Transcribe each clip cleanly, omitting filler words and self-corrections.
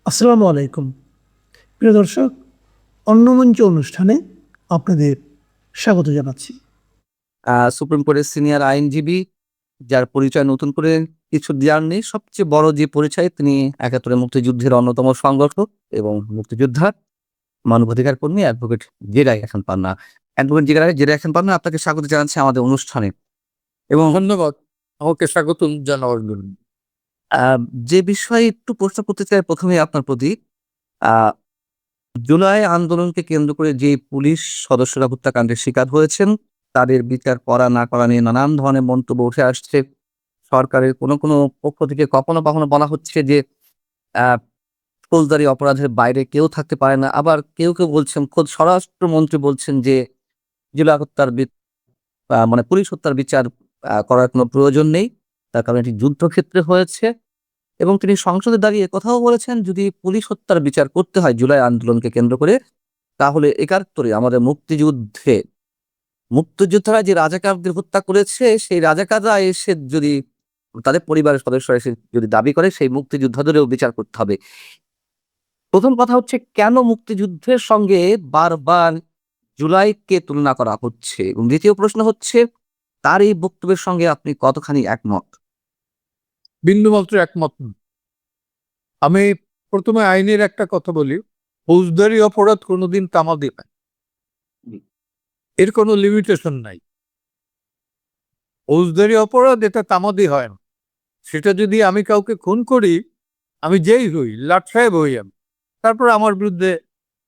আসসালামু আলাইকুম। প্রিয় দর্শক, অন্নমঞ্চ অনুষ্ঠানে আপনাদের স্বাগত জানাচ্ছি। সুপ্রিম কোর্টের সিনিয়র আইনজীবী, যার পরিচয় নতুন করে কিছু দেওয়ার নেই। সবচেয়ে বড় যে পরিচয়, তিনি একাত্তরে মুক্তিযুদ্ধের অন্যতম সংগঠক এবং মুক্তিযোদ্ধা, মানবাধিকার কর্মী অ্যাডভোকেট জেরাই হাসান পান্না। অ্যাডভোকেট জেরাই হাসান পান্না, আপনাকে স্বাগত জানাচ্ছি আমাদের অনুষ্ঠানে। এবং ধন্যবাদ আমাকে স্বাগতম জানাবার জন্য। আ যে বিষয়ে একটু প্রশ্ন করতে চাই ১ম এই আপনার প্রতি, আ জুলাই আন্দোলনকে কেন্দ্র করে যে পুলিশ সদস্যরা হত্যাকাণ্ডের শিকার হয়েছেন, তাদের বিচার করা না করা নিয়ে নানান ধরনের মন্তব্য উঠে আসছে। সরকারের কোনো পক্ষ থেকে কখনো বলা হচ্ছে যে আ ফৌজদারি অপরাধের বাইরে কেউ থাকতে পারে না। আবার কেউ বলছেন, খোদ স্বরাষ্ট্রমন্ত্রী বলছেন যে জুলাই হত্যার মানে পুলিশ হত্যার বিচার করার কোনো প্রয়োজন নেই। তার কারণ এটি যুদ্ধক্ষেত্রে হয়েছে। এবং তিনি সংসদে দাঁড়িয়ে এ কথাও বলেছেন, যদি পুলিশ হত্যার বিচার করতে হয় জুলাই আন্দোলনকে কেন্দ্র করে, তাহলে ৭১ আমাদের মুক্তিযোদ্ধারা যে রাজাকারদের হত্যা করেছে, সেই রাজাকাররা এসে যদি তাদের পরিবারের সদস্যরা এসে যদি দাবি করে, সেই মুক্তিযোদ্ধাদেরও বিচার করতে হবে। ১ম কথা হচ্ছে, কেন মুক্তিযুদ্ধের সঙ্গে বারবার জুলাইকে তুলনা করা হচ্ছে? এবং ২য় প্রশ্ন হচ্ছে, তার এই বক্তব্যের সঙ্গে আপনি কতখানি একমত? বিন্দুমাত্র একমত নই। আমি প্রথমে আইনের একটা কথা বলি। ফৌজদারি অপরাধ কোনোদিন তামাদি নয়, এর কোনো লিমিটেশন নাই। ফৌজদারি অপরাধ এটা তামাদি হয় না। সেটা যদি আমি কাউকে খুন করি, আমি যেই হই, লাট সাহেব হই আমি, তারপর আমার বিরুদ্ধে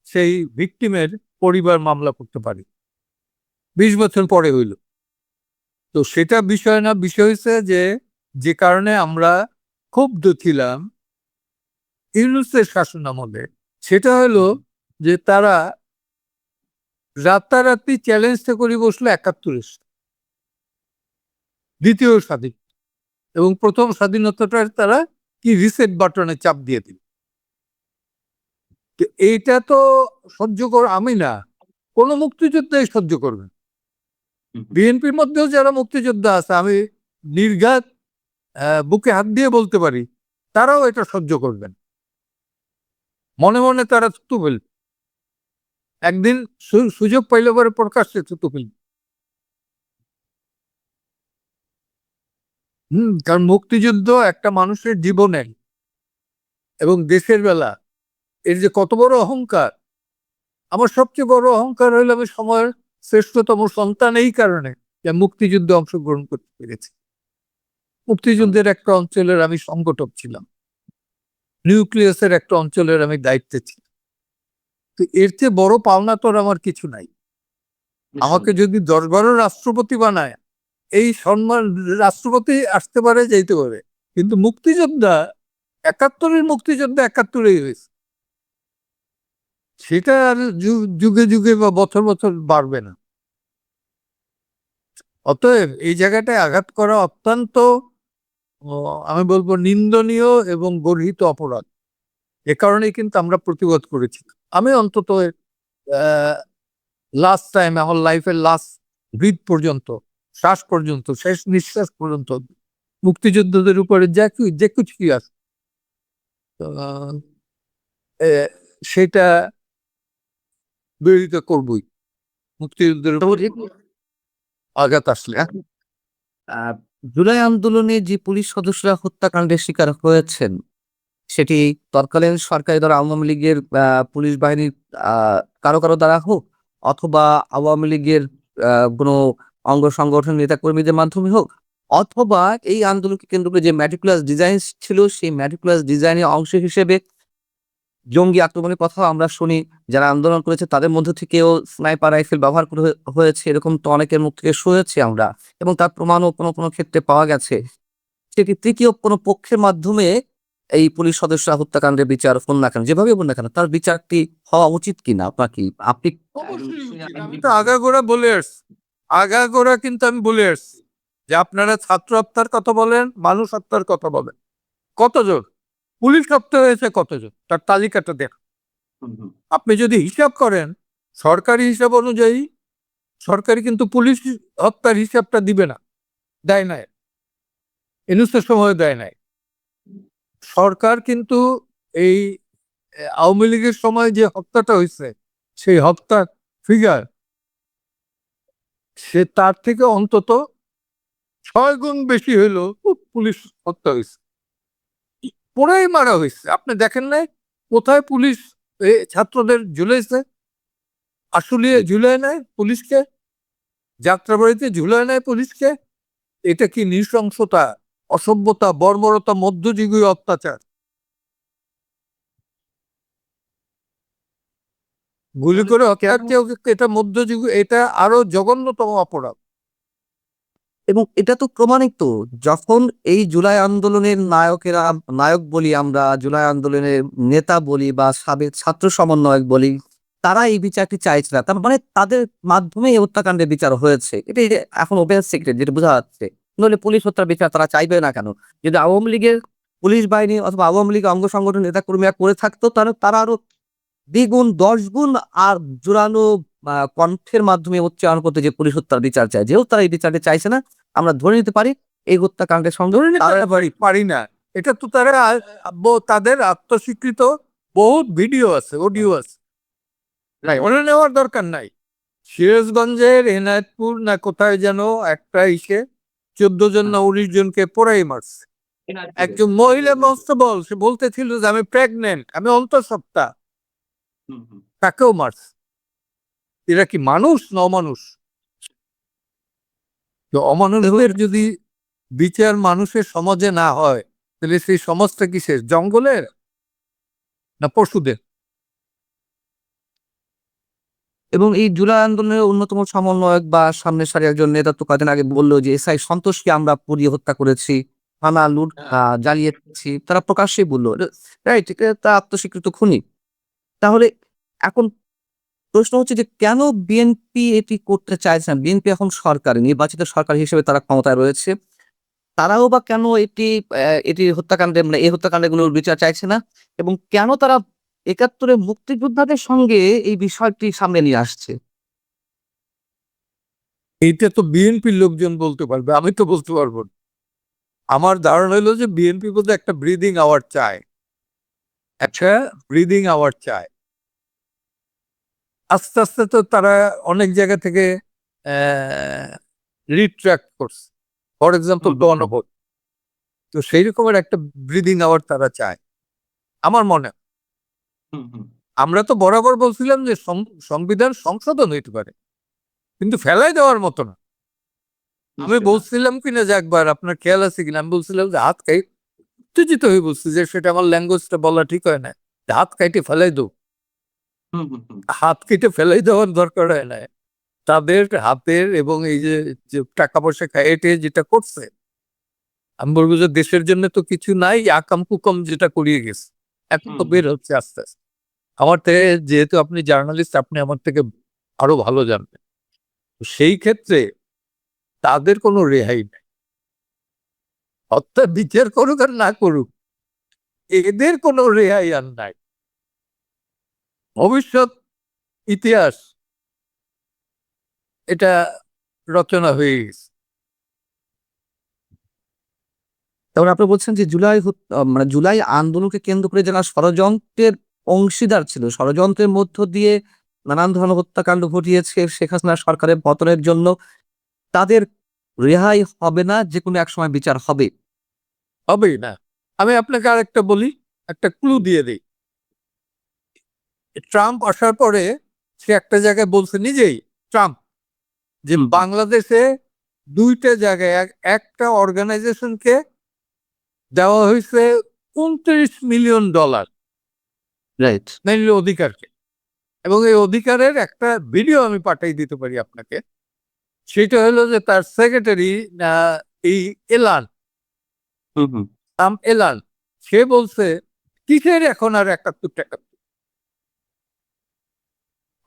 সেই ভিকটিমের পরিবার মামলা করতে পারি, ২০ বছর পরে হইল। তো সেটা বিষয় না। বিষয় হচ্ছে যে কারণে আমরা ক্ষুব্ধ ছিলাম ইউনূসের শাসন আমলে, সেটা হলো যে তারা রাতারাতি চ্যালেঞ্জটা করে বসলো ৭১-এর দ্বিতীয় স্বাধীন এবং প্রথম স্বাধীনতাটা তারা কি রিসেট বাটনে চাপ দিয়ে দিল। এইটা তো সহ্য আমি না, কোনো মুক্তিযোদ্ধাই সহ্য করবে। বিএনপির মধ্যেও যারা মুক্তিযোদ্ধা আছে, আমি নির্ঘাত বুকে হাত দিয়ে বলতে পারি, তারাও এটা সহ্য করবেন। মনে মনে তারা থুতু ফেলবে, একদিন সুযোগ পাইলে পরে প্রকাশ্যে থুতু ফেলবে। কারণ মুক্তিযুদ্ধ একটা মানুষের জীবনে এবং দেশের বেলা এর যে কত বড় অহংকার। আমার সবচেয়ে বড় অহংকার হইল আমি সময়ের শ্রেষ্ঠতম সন্তান এই কারণে যে মুক্তিযুদ্ধে অংশগ্রহণ করতে পেরেছি। মুক্তিযুদ্ধের একটা অঞ্চলের আমি সংগঠক ছিলাম, নিউক্লিয়াসের একটা অঞ্চলের আমি দায়িত্বে ছিলাম। তো এর চেয়ে বড় পাওনা তোর আমার কিছু নাই। আমাকে যদি ১০-১২ রাষ্ট্রপতি বানায়, এই সম্মান রাষ্ট্রপতি আসতে পারে, যেতে পারে, কিন্তু মুক্তিযোদ্ধা ৭১-এর মুক্তিযোদ্ধা ৭১-এই হয়েছে। সেটা আর যুগে যুগে বা বছর বছর বাড়বে না। অতএব এই জায়গাটায় আঘাত করা অত্যন্ত আমি বলবো নিন্দনীয় এবং গর্হিত অপরাধ। এ কারণেই কিন্তু আমরা প্রতিবাদ করেছি। আমি অন্তত লাস্ট টাইম, আমার লাইফের লাস্ট ব্রিথ পর্যন্ত, শ্বাস পর্যন্ত, শেষ নিঃশ্বাস পর্যন্ত মুক্তিযোদ্ধাদের উপরে যে কিছুই আছে সেটা বিরোধিতা করবই। মুক্তিযুদ্ধের উপরে আঘাত আসলে। আ জুলাই আন্দোলনে যে পুলিশ সদস্যরা হত্যাকাণ্ডের শিকার হয়েছেন, সেটি তৎকালীন সরকারি দল আওয়ামী লীগের পুলিশ বাহিনীর আ কারো দ্বারা হোক, অথবা আওয়ামী লীগের আ কোনো অঙ্গ সংগঠনের নেতাকর্মীদের মাধ্যমে হোক, অথবা এই আন্দোলনকে কেন্দ্র করে যে meticulous ডিজাইন ছিল, সেই meticulous ডিজাইনের অংশ হিসেবে জঙ্গি আক্রমণের কথাও আমরা শুনি। যারা আন্দোলন করেছে তাদের মধ্য থেকেও স্নাইপার রাইফেল ব্যবহার হয়েছে, এরকম তো অনেকের মুখ থেকে শুনেছি আমরা, এবং তার প্রমাণও কোনো ক্ষেত্রে পাওয়া গেছে। সেটি তৃতীয় কোনো পক্ষের মাধ্যমে এই পুলিশ সদস্যরা হত্যাকাণ্ডের বিচার হোন না কেন, যেভাবেই হোন না কেন, তার বিচারটি হওয়া উচিত কিনা আপনি আমি তো আগাগোড়া বলে আসছি, আগাগোড়া কিন্তু আমি বলে আসছি যে আপনারা ছাত্র হত্যার কথা বলেন, মানুষ হত্যার কথা বলেন, কতজন পুলিশ হত্যা হয়েছে, কতজন, তার তালিকাটা দেখ। আপনি যদি হিসাব করেন সরকারি হিসাব অনুযায়ী, সরকারি কিন্তু পুলিশ হত্যার হিসাবটা দিবে না, দেয় নাই, ইউনূসের সময় দেয় নাই। সরকার কিন্তু এই আওয়ামী লীগের সময় যে হত্যাটা হয়েছে সেই হত্যার ফিগার সে তার থেকে অন্তত 6 গুণ বেশি হইলো পুলিশ হত্যা হয়েছে, পুরাই মারা হয়েছে। আপনি দেখেন নাই কোথায় পুলিশ ছাত্রদের ঝুলাইছে? আসলে ঝুলায় নাই পুলিশকে, যাত্রাবাড়িতে ঝুলায় নাই পুলিশকে। এটা কি নৃশংসতা, অসভ্যতা, বর্বরতা, মধ্যযুগীয় অত্যাচার? গুলি করে হত্যার চেয়েও এটা মধ্যযুগ, এটা আরো জঘন্যতম অপরাধ। এবং এটা তো প্রমাণিত, যখন এই জুলাই আন্দোলনের নায়কেরা, নায়ক বলি আমরা, জুলাই আন্দোলনের নেতা বলি বা সাবেক ছাত্র সমন্বয়ক বলি, তারা এই বিচারটি চাইছে না, তার মানে তাদের মাধ্যমে এই হত্যাকাণ্ডের বিচার হয়েছে। এটা এখন ওপেন সিক্রেট, যেটা বোঝা যাচ্ছে। নইলে পুলিশ হত্যার বিচার তারা চাইবে না কেন? যদি আওয়ামী লীগের পুলিশ বাহিনী অথবা আওয়ামী লীগ অঙ্গ সংগঠন নেতা কর্মীরা করে থাকতো, তাহলে তারা আরো দ্বিগুণ 10 গুণ আর জোরালো কণ্ঠের মাধ্যমে উচ্চারণ করতে, যে পুলিশ হত্যার বিচার চায়। যেহেতু তারা এই বিচারটি চাইছে না, আমরা ধরে নিতে পারি এই হত্যাকাণ্ডের সঙ্গে পারি না। এটা তো তারা তাদের আত্মস্বীকৃত বহুত ভিডিও আছে, অডিও আছে, মনে নেওয়ার দরকার নাই। সিরাজগঞ্জের এনায়তপুর না কোথায় যেন একটা 14 জন না 19 জনকে পোড়াই মারছে। একজন মহিলা কনস্টেবল, সে বলতেছিল যে আমি প্রেগনেন্ট, আমি অন্তঃসত্ত্বা, তাকেও মারছে। এরা কি মানুষ না অমানুষ? তো অমানুষদের যদি বিচার মানুষের সমাজে না হয়, তাহলে সেই সমাজটা কিসের, জঙ্গলের না পশুদের? এবং এই জুলাই আন্দোলনের অন্যতম সমন্বয়ক বা সামনের সারি একজন নেতা তো কদিন আগে বললো যে এসআই সন্তোষকে আমরা পুড়িয়ে হত্যা করেছি, থানা লুট জ্বালিয়েছি, তারা প্রকাশ্যেই বললো। রাইট, তা আত্মস্বীকৃত খুনি। তাহলে এখন প্রশ্ন হচ্ছে যে কেন বিএনপি এটি করতে চাইছে না? বিএনপি এখন সরকার, নির্বাচিত সরকার হিসেবে তারা ক্ষমতায় রয়েছে, তারাও বা কেন এটি হত্যাকাণ্ডে, মানে এই হত্যাকাণ্ডগুলোর বিচার চাইছে না? এবং কেন তারা ৭১-এ মুক্তিযোদ্ধাদের সঙ্গে এই বিষয়টি সামনে নিয়ে আসছে? এইটা তো বিএনপির লোকজন বলতে পারবে, আমি তো বলতে পারবো না। আমার ধারণা হলো যে বিএনপি বোধহয় একটা ব্রিদিং আওয়ার চায়, একটা ব্রিদিং আওয়ার চায়। আস্তে আস্তে তো তারা অনেক জায়গা থেকে রিট্রাক্ট করছে, ফর এক্সাম্পল গণভোট। তো সেই রকমের একটা ব্রিদিং আওয়ার তারা চায় আমার মনে হয়। আমরা তো বরাবর বলছিলাম যে সংবিধান সংশোধন হইতে পারে, কিন্তু ফেলাই দেওয়ার মতো না। আমি বলছিলাম কিনা যে একবার, আপনার খেয়াল আছে কিনা, আমি বলছিলাম যে হাত খাই, উত্তেজিত হয়ে বলছি যে সেটা আমার ল্যাঙ্গুয়েজটা বলা ঠিক হয় না, হাত কাইটে ফেলাই দেব। হাত কেটে ফেলাই দেওয়ার দরকার হয় না। তাদের হাতের এবং এই যে যে টাকা পয়সা খাইয়ে যেটা করছে, আমি বলবো যে দেশের জন্য তো কিছু নাই, আকাম কুকম যেটা করিয়ে গেছে, এখন তো বের হচ্ছে আস্তে আস্তে। আমার থেকে, যেহেতু আপনি জার্নালিস্ট, আপনি আমার থেকে আরো ভালো জানবেন। সেই ক্ষেত্রে তাদের কোনো রেহাই নেই, হত্যা বিচার করুক আর না করুক, এদের কোনো রেহাই আর নাই। ভবিষ্যৎ ইতিহাস এটা রচনা হয়ে গেছে। তারপরে আপনি বলছেন যে মানে জুলাই আন্দোলনকে কেন্দ্র করে যারা ষড়যন্ত্রের অংশীদার ছিল, ষড়যন্ত্রের মধ্য দিয়ে নানান ধরনের হত্যাকাণ্ড ঘটিয়েছে শেখ হাসিনা সরকারের পতনের জন্য, তাদের রেহাই হবে না, যে কোনো এক সময় বিচার হবে। হবেই না। আমি আপনাকে আরেকটা বলি, একটা ক্লু দিয়ে দিই। ট্রাম্প আসার পরে সে একটা জায়গায় বলছে নিজেই, ট্রাম্প, যে বাংলাদেশে 2টা জায়গায় একটা অর্গানাইজেশনকে দেওয়া হয়েছে $29 মিলিয়ন, রাইট। নাইলে অধিকারকে। এবং এই অধিকারের একটা ভিডিও আমি পাঠাই দিতে পারি আপনাকে। সেটা হলো যে তার সেক্রেটারি এই এলান, এলান, সে বলছে কিসের এখন আর ৭১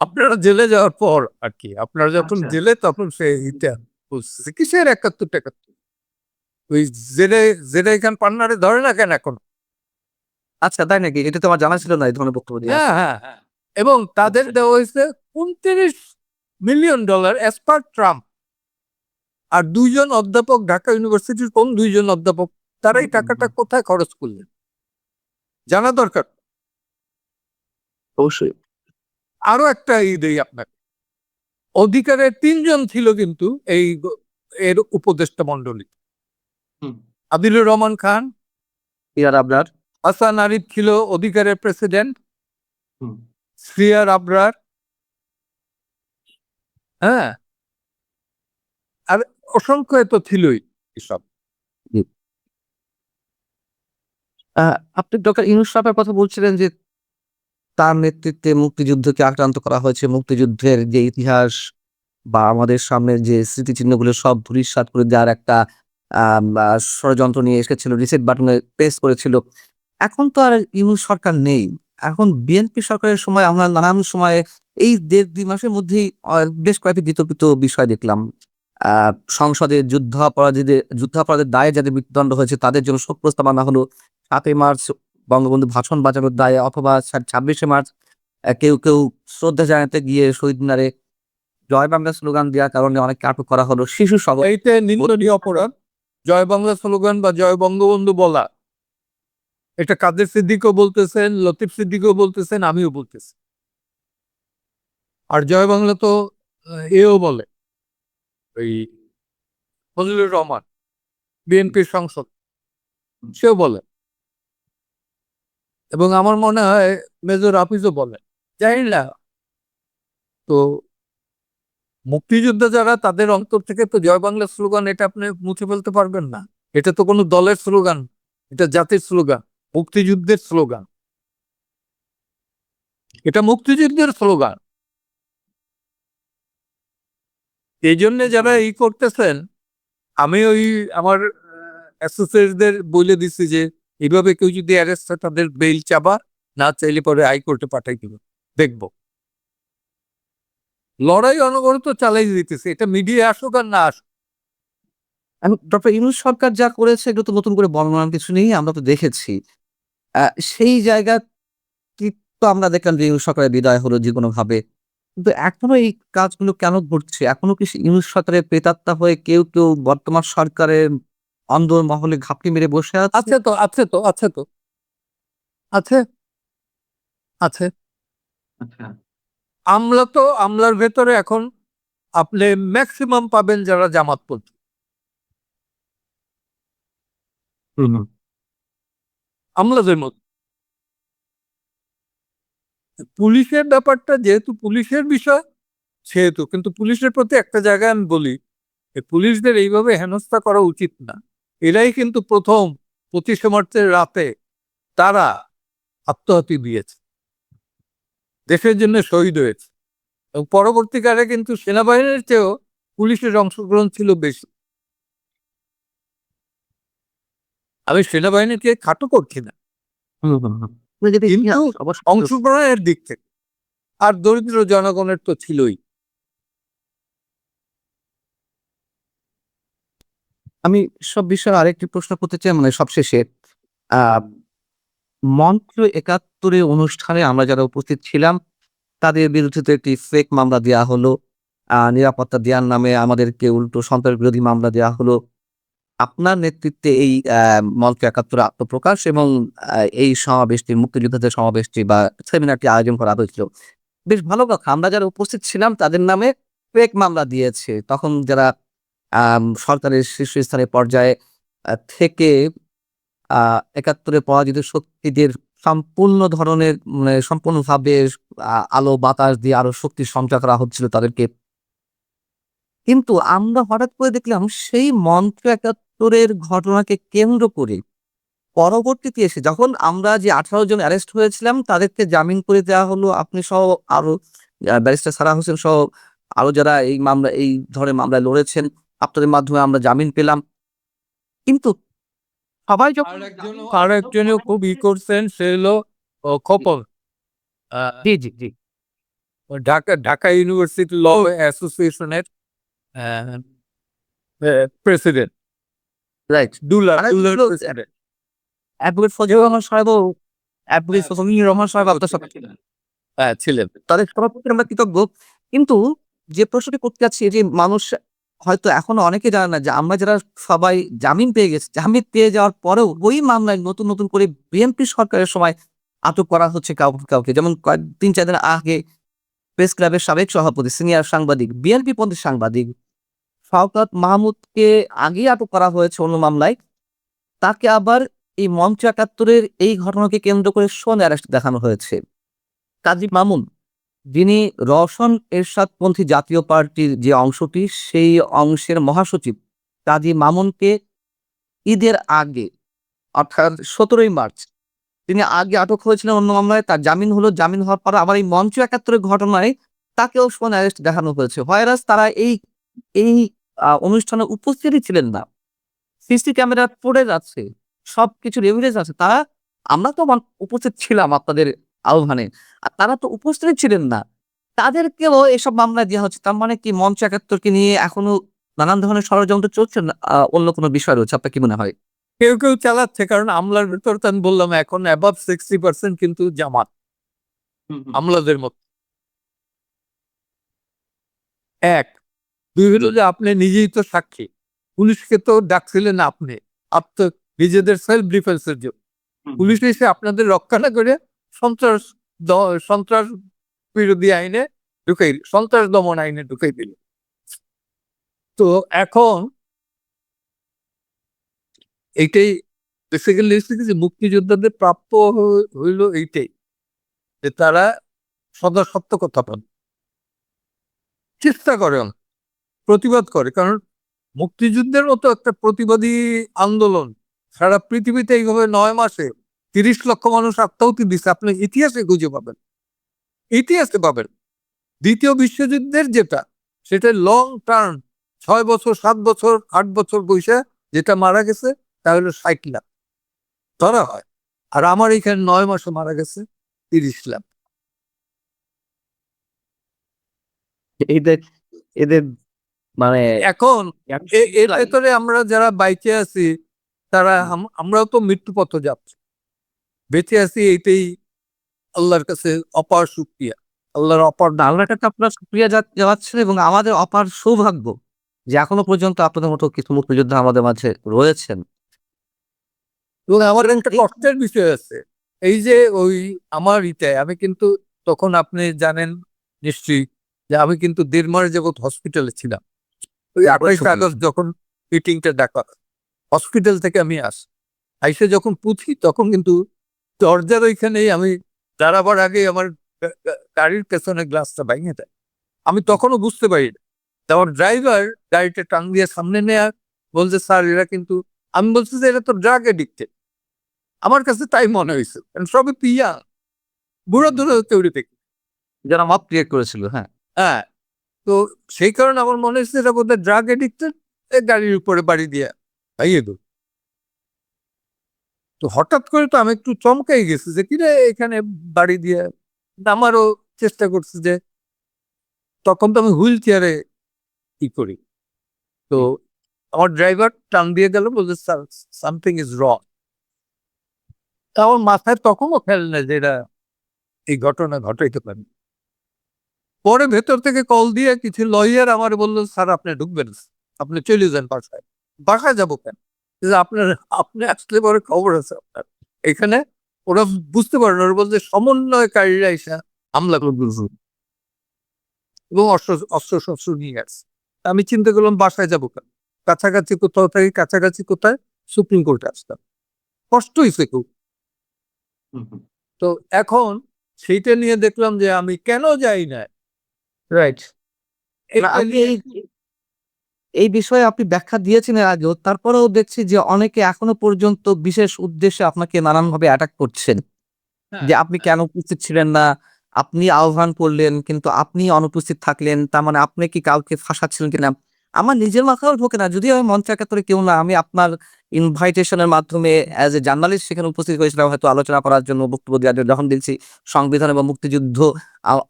আপনারা জেলে যাওয়ার পর আর কি, আপনারা যখন জেলে, তখন সে এটা বলছে কিসের ৭১ ওই জেলে জেলে এখান পান্নারে ধরে না কেন এখন? আচ্ছা, তাই নাকি? এটা তো আমার জানা ছিল না, এই ধরনের বক্তব্য দিয়ে। হ্যাঁ হ্যাঁ হ্যাঁ। এবং তাদের দেওয়া হয়েছে $29 মিলিয়ন অ্যাজ পার ট্রাম্প। আর 2জন অধ্যাপক, ঢাকা ইউনিভার্সিটির কোন 2জন অধ্যাপক, তারা এই টাকাটা কোথায় খরচ করলেন জানা দরকার। অবশ্যই। আরো একটা দেই আপনাকে, অধিকারের 3 জন ছিল কিন্তু এর উপদেষ্টা মন্ডলী। আদিলুর রহমান খান, ইয়ার আপনার হাসান আরিফ ছিল অধিকারের প্রেসিডেন্ট, সিয়ার আবরার, হ্যাঁ, আর অসংখ্য তো ছিলই এসব। আপনি ডক্টর ইউনূস সাহেবের কথা বলছিলেন যে তার নেতৃত্বে মুক্তিযুদ্ধকে আক্রান্ত করা হয়েছে। মুক্তিযুদ্ধের যে ইতিহাস বা আমাদের সামনে যে স্মৃতিচিহ্নগুলো সব ধূলিসাৎ করে দেওয়ার একটা ষড়যন্ত্র নিয়ে এসেছিল, রিসেট বাটনে প্রেস করেছিল। এখন তো আর ইউনূস সরকার নেই। এখন বিএনপি সরকারের সময় আমরা নানান সময়ে এই ১.৫-২ মাসের মধ্যেই বেশ কয়েকটি বিতর্কিত বিষয় দেখলাম। আ সংসদে যুদ্ধাপরাধের দায়ে যাদের মৃত্যুদণ্ড হয়েছে তাদের জন্য শোক প্রস্তাব আনা হলো। ৭ই মার্চ বঙ্গবন্ধু ভাষণ বাজানোর দায়ে অথবা ২৬শে মার্চ কেউ শ্রদ্ধা জানাতে গিয়ে শহীদ মিনারে জয় বাংলা স্লোগান দেওয়ার কারণে অনেককে আটক করা হলো। শিশুসহ এইটা নিন্দনীয় অপরাধ। জয় বাংলা স্লোগান বা জয় বঙ্গবন্ধু বলা, এটা কাদের সিদ্দিকও বলতেছেন, লতিফ সিদ্দিকও বলতেছেন, আমিও বলতেছি। আর জয় বাংলা তো এও বলে, ওই ফজলুর রহমান বিএনপির সংসদ, সেও বলে, এবং আমার মনে হয় মেজর হাফিজও বলে, জানি না। তো মুক্তিযোদ্ধা যারা, তাদের অন্তর থেকে তো জয় বাংলা স্লোগান এটা আপনি মুছে ফেলতে পারবেন না। এটা তো কোনো দলের স্লোগান, এটা জাতির স্লোগান, মুক্তিযুদ্ধের স্লোগান, এটা মুক্তিযুদ্ধের স্লোগান। এই জন্য যারা করতেছেন, আমি ওই আমার অ্যাসোসিয়েটদের বলে দিচ্ছি যে এইভাবে কেউ যদি অ্যারেস্ট হয় তাদের বেইল চাবা, না চাইলে পরে হাইকোর্টে পাঠাই দিব, দেখব। লড়াই অনবরত চালাই দিতেছে, এটা মিডিয়া আসুক আর না আসুক। ডক্টর ইউনূস সরকার যা করেছে এগুলো তো নতুন করে বর্ণনার কিছু নেই। আমরা তো দেখেছি। আ সেই জায়গা তো আমরা দেখলাম যে ইউনূস সরকারের বিদায় হলো যেকোনোভাবে। কিন্তু এখনো এই কাজগুলো কেন ঘটছে? এখনো কি ইউনূস সরকারের প্রেতাত্মা হয়ে কেউ বর্তমান সরকারের অন্দরমহলে ঘাপটি মেরে বসে আছে? আছে তো, আছে তো, আছে তো, আছে, আছে। আচ্ছা। আমলার ভেতরে এখন আপনি ম্যাক্সিমাম পাবেন যারা জামাতপন্থী। আমলাদের মধ্যে পুলিশের ব্যাপারটা যেহেতু পুলিশের বিষয়, সেহেতু কিন্তু পুলিশের প্রতি একটা জায়গায় আমি বলি, পুলিশদের এইভাবে হেনস্থা করা উচিত না। এরাই কিন্তু প্রথম 25শে মার্চের রাতে তারা আত্মঘাতী দিয়েছে, দেশের জন্য শহীদ হয়েছে, এবং পরবর্তীকালে কিন্তু সেনাবাহিনীর চেয়েও পুলিশের অংশগ্রহণ ছিল বেশি। আমি সেনাবাহিনীকে খাটো করছি না, কিন্তু অংশগ্রহণের দিক থেকে। আর দরিদ্র জনগণের তো ছিলই। আমি সব বিষয়ে আরেকটি প্রশ্ন করতে চাই, মানে সবশেষে। আ মঞ্চ ৭১ অনুষ্ঠানে আমরা যারা উপস্থিত ছিলাম তাদের বিরুদ্ধে তো একটি ফেক মামলা দেয়া হলো। নিরাপত্তা দেওয়ার নামে আমাদেরকে উল্টো সন্ত্রাস বিরোধী মামলা দেওয়া হলো। আপনার নেতৃত্বে এই মঞ্চ ৭১ আত্মপ্রকাশ এবং এই সমাবেশটি, মুক্তিযোদ্ধাদের সমাবেশটি বা সেমিনারটি আয়োজন করা হয়েছিল। বেশ ভালো কথা। আমরা যারা উপস্থিত ছিলাম তাদের নামে ফেক মামলা দিয়েছে। তখন যারা সরকারের শীর্ষস্থানীয় পর্যায়ে থেকে ৭১ পরাজিত শক্তিদের সম্পূর্ণ ধরনের, মানে সম্পূর্ণভাবে আলো বাতাস দিয়ে আরো শক্তি সঞ্চার করা হচ্ছিল তাদেরকে। কিন্তু আমরা হঠাৎ করে দেখলাম সেই মঞ্চ ৭১ ঘটনাকে কেন্দ্র করে পরবর্তীতে এসে যখন আমরা যে ১৮ জন অ্যারেস্ট হয়েছিলাম তাদেরকে জামিন করে দেওয়া হলো। আপনি সহ আরো ব্যারিস্টার সারাহ হোসেন সহ আরো যারা এই ধরনের মামলায় লড়েছেন, আপনাদের মাধ্যমে আমরা জামিন পেলাম। কিন্তু সবাই যখন আর একজনও খুব করছেন, সে হলো খোকন, জি। ঢাকা ইউনিভার্সিটি ল অ্যাসোসিয়েশনের প্রেসিডেন্ট, রাইট। দুলার প্রেসিডেন্ট। অ্যাডভোকেট ফজলুর রহমান সাহেবও, অ্যাডভোকেট ফজলুর রহমান সাহেব আপনার সাথে হ্যাঁ, ছিলেন। তাদের সবার প্রতি আমরা কৃতজ্ঞ। কিন্তু যে প্রশ্নটি করতে চাচ্ছি, যে মানুষ হয়তো এখনো অনেকে জানে না যে আমরা যারা সবাই জামিন পেয়ে গেছি, জামিন পেয়ে যাওয়ার পরেও ওই মামলায় নতুন করে বিএনপি সরকারের সময় আটক করা হচ্ছে কাউকে কাউকে। যেমন ৩-৪ দিন আগে প্রেস ক্লাবের সাবেক সভাপতি, সিনিয়র সাংবাদিক, বিএনপি পন্থী সাংবাদিক শওকত মাহমুদকে আগেই আটক করা হয়েছে অন্য মামলায়। তাকে আবার এই মঞ্চ ৭১-এর এই ঘটনাকে কেন্দ্র করে সোন অ্যারেস্ট দেখানো হয়েছে। কাজী মামুন, যিনি রওশন এরশাদপন্থী জাতীয় পার্টির যে অংশটি, সেই অংশের মহাসচিব কাজী মামুনকে ঈদের আগে অর্থাৎ ১৭ই মার্চ তিনি আগে আটক হয়েছিলেন অন্য মামলায়। তার জামিন হলো। জামিন হওয়ার পর আবার এই মঞ্চ ৭১-এর ঘটনায় তাকেও সোন অ্যারেস্ট দেখানো হয়েছে। হোয়ারাস তারা এই এই অনুষ্ঠানে উপস্থিতই ছিলেন না। সিসি ক্যামেরা ফুটেজ আছে, সবকিছুর এভিডেন্স আছে। আমরা তো উপস্থিত ছিলাম আপনাদের আহ্বানে। আর তারা তো উপস্থিত ছিলেন না। তাদেরকেও এসব মামলায় দেয়া হচ্ছে। তার মানে কি মঞ্চ ৭১ কে নিয়ে এখনো নানান ধরনের ষড়যন্ত্র চলছে না অন্য কোনো বিষয় রয়েছে? আপনার কি মনে হয়? কেউ কেউ চালাচ্ছে, কারণ আমলার ভেতর তো আমি বললাম এখন অ্যাবাভ 60% কিন্তু জামাত আমলাদের মতো। এক, দুই হলো যে আপনি নিজেই তো সাক্ষী, পুলিশকে তো ডাকছিলেন আপনি নিজেদের সেলফ ডিফেন্সের জন্য। পুলিশ এসে আপনাদের রক্ষা না করে সন্ত্রাস সন্ত্রাস বিরোধী আইনে সন্ত্রাস দমন আইনে ঢুকাই দিল। তো এখন এইটাই বেসিক্যালি যে মুক্তিযোদ্ধাদের প্রাপ্য হইল এইটাই, যে তারা সদা সত্য কথা পান, চেষ্টা করে, প্রতিবাদ করে। কারণ মুক্তিযুদ্ধের মতো একটা প্রতিবাদী আন্দোলন সারা পৃথিবীতে এইভাবে ৯ মাসে ৩০ লক্ষ মানুষ আত্মাহুতি দিচ্ছে, আপনি ইতিহাসে খুঁজে পাবেন, ইতিহাসে পাবেন। দ্বিতীয় বিশ্বযুদ্ধের যেটা, সেটা লং টার্ম, ৬ বছর ৭ বছর ৮ বছর বয়সে যেটা মারা গেছে তা হলো ৬০ লাখ ধরা হয়। আর আমার এখানে ৯ মাসে মারা গেছে ৩০ লাখ। এদের এদের মানে এখন এর ভেতরে আমরা যারা বাইচে আছি তারা আমরাও তো মৃত্যু পথ যাচ্ছি, বেঁচে আছি এইটাই আল্লাহর কাছে অপার শুকরিয়া, আল্লাহর অপার আল্লাহর কাছে আপনার শুকরিয়া জানাচ্ছেন এবং আমাদের অপার সৌভাগ্য যে এখনো পর্যন্ত আপনাদের মতো কিছু মুক্তিযোদ্ধা আমাদের মাঝে রয়েছেন। এবং আমার একটা কষ্টের বিষয় আছে, এই যে ওই আমার আমি কিন্তু তখন আপনি জানেন নিশ্চয়ই যে আমি কিন্তু ১.৫ মাস যাবৎ হসপিটালে ছিলাম। ওই ২৮ আগস্ট যখন মিটিংটা ডাকা, হসপিটাল থেকে আমি আইসে যখন পুঁথি, তখন কিন্তু দরজার ওইখানেই আমি দাঁড়াবার আগে আমার গাড়ির পেছনে গ্লাসটা ভেঙে দেয়। আমি তখনও বুঝতে পারি না। আমার ড্রাইভার গাড়িটা টান দিয়ে সামনে নেয়া বলছে, স্যার এরা কিন্তু, আমি বলছি যে এরা তো ড্রাগ এডিক্টেড। আমার কাছে তাই মনে হয়েছে, সবই পিয়া বুড়ো ধরে তৈরি থেকে যারা মব ক্রিয়েট করেছিল। হ্যাঁ, হ্যাঁ। তো সেই কারণে আমার মনে হচ্ছে এরা বোধহয় ড্রাগ এডিক্টেড, গাড়ির উপরে বাড়ি দিয়ে ভাইয়ে দেব। তো হঠাৎ করে তো আমি একটু চমকাই গেছি যে কিরে এখানে বাড়ি দিয়ে, আমারও চেষ্টা করছি যে, তখন তো আমি হুইল চেয়ারে ই করি। তো আমার ড্রাইভার টান দিয়ে গেল, বলছে স্যার সামথিং ইজ রং। আমার মাথায় তখনও খেয়াল না যে এরা এই ঘটনা ঘটাইতে পারে। পরে ভেতর থেকে কল দিয়ে কিছু লয়ার আমার বললো, স্যার আপনি ঢুকবেন, আপনি চলে যান বাসায়। বাসায় যাবো কেন? আপনার আপনি আসলে পরে খবর আছে আপনার এখানে। ওরা বুঝতে পারে না, ওরা বলছে সমন্বয়কারীরা এসে হামলা করবে এবং অস্ত্র শস্ত্র নিয়ে আসছে। আমি চিন্তা করলাম বাসায় যাবো কেন, কাছাকাছি কোথাও থাকি, কাছাকাছি কোথায়, সুপ্রিম কোর্টে আসতাম। কষ্ট হয়েছে খুব। তো এখন সেইটা নিয়ে দেখলাম যে আমি কেন যাই না। রাইট। এই বিষয়ে আপনি ব্যাখ্যা দিয়েছেন এর আগেও, তারপরেও দেখছি যে অনেকে এখনো পর্যন্ত বিশেষ উদ্দেশ্যে আপনাকে নানানভাবে অ্যাটাক করছেন যে আপনি কেন উপস্থিত ছিলেন না, আপনি আহ্বান করলেন কিন্তু আপনি অনুপস্থিত থাকলেন, তার মানে আপনি কি কাউকে ফাঁসাচ্ছিলেন কিনা। আমার নিজের মাথাও ঢোকে না, যদিও আমি মঞ্চ ৭১ কেউ না, আমি আপনার ইনভাইটেশনের মাধ্যমে অ্যাজ এ জার্নালিস্ট সেখানে উপস্থিত হয়েছিলাম হয়তো আলোচনা করার জন্য, বক্তব্য দেওয়ার জন্য। যখন দেখছি সংবিধান এবং মুক্তিযুদ্ধ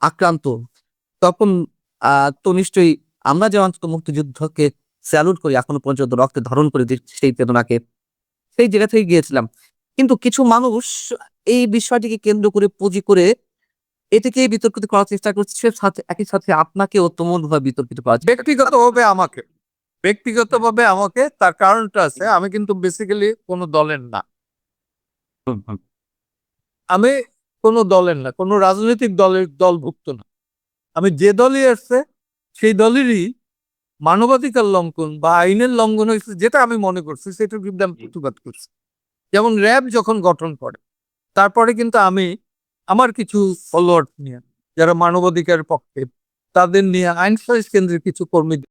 আক্রান্ত, তখন তো নিশ্চয়ই আমরা যে অন্তত মুক্তিযুদ্ধকে স্যালুট করি, এখনো পর্যন্ত রক্তে ধরণ করে দিচ্ছি সেই চেতনাকে, সেই জায়গা থেকে গিয়েছিলাম। কিন্তু কিছু মানুষ এই বিষয়টিকে কেন্দ্র করে পুঁজি করে এটাকে বিতর্কিত করার চেষ্টা করছে, সাথে একই সাথে আপনাকেও তুমুলভাবে বিতর্কিত করার চেষ্টা করছে। ব্যক্তিগতভাবে আমাকে তার কারণটা আছে, আমি কিন্তু বেসিক্যালি কোনো দলের না। আমি কোনো দলের না, কোনো রাজনৈতিক দলভুক্ত না। আমি যে দলই আসছে সেই দলেরই মানবাধিকার লঙ্ঘন বা আইনের লঙ্ঘন হয়েছে যেটা আমি মনে করছি সেটার বিরুদ্ধে আমি প্রতিবাদ করছি। যেমন র্যাব যখন গঠন করে তারপরে কিন্তু আমি আমার কিছু ফলোয়ার নিয়ে যারা মানবাধিকারের পক্ষে তাদের নিয়ে আইন সালিশ কেন্দ্রের কিছু কর্মী